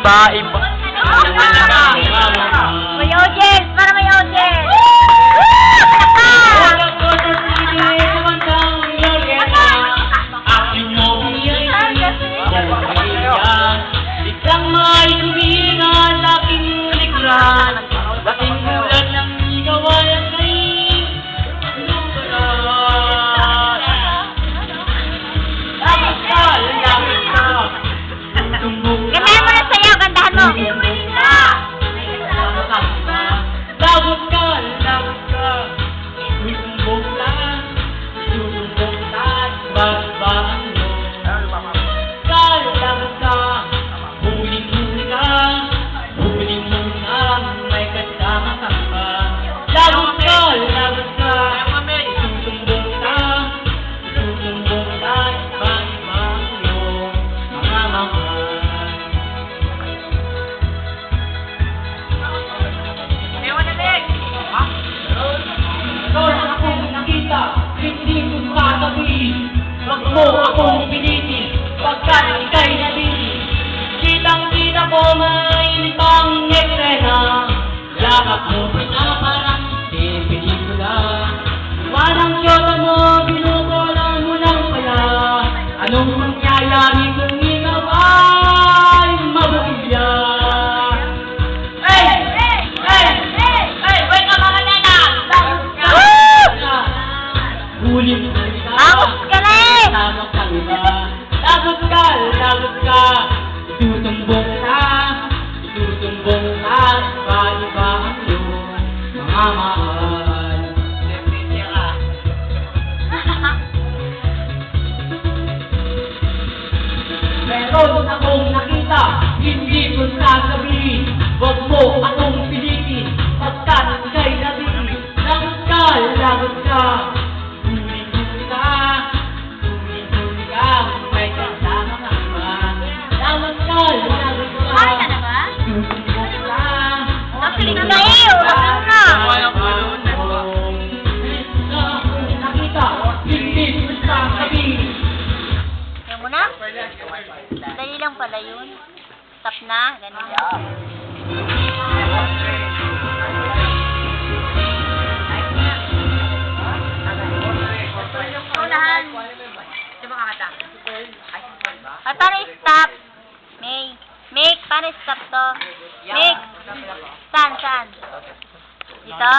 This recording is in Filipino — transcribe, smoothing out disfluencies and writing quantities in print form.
Iba-iba. May audience! Para may audience! Isang may huminga sa aking likran, dating ulan ng igawan ay Gandahan mo na sa'yo! Gandahan mo! Lagot ka, itutumbok lang, bagbaan mo. Lagot ka, huling-huli ka, may kasama ka pa. Lagot ka, itutumbok ka, bagbaan mo, mga mahal. Noon akong nakita, hindi ko katabi. Wag mo akong pilitin, pagkat ika'y nabili. Kitang-kita ko may pang eksena. Yakap mo parang di pelikula. Walang syota mo, binubola mo lang pala. Anong mangyayari kung ikaw ay mabulya? Huli-huli ka, Vamos, galing! kasama ka iba. Lagot ka, itutumbok ka, iba-iba ang iyong mga mahal. Meron akong nakita, hindi ko sasabihin. Wag mo akong pilitin, pagkat ika'y nabili. Lagot ka, huli-huli ka, may kasama ka ba? Lagot ka, Ay, na ba? itutumbok ka. Nakilig na eh! Ulang na! Nakita, hindi ko sasabihin. Yan mo na? Dali lang pala yun. Stop na. Ganun lang. Unahan. Di ba kakata? Ay, paano stop? Make, paano stop to? Make. Saan? Dito?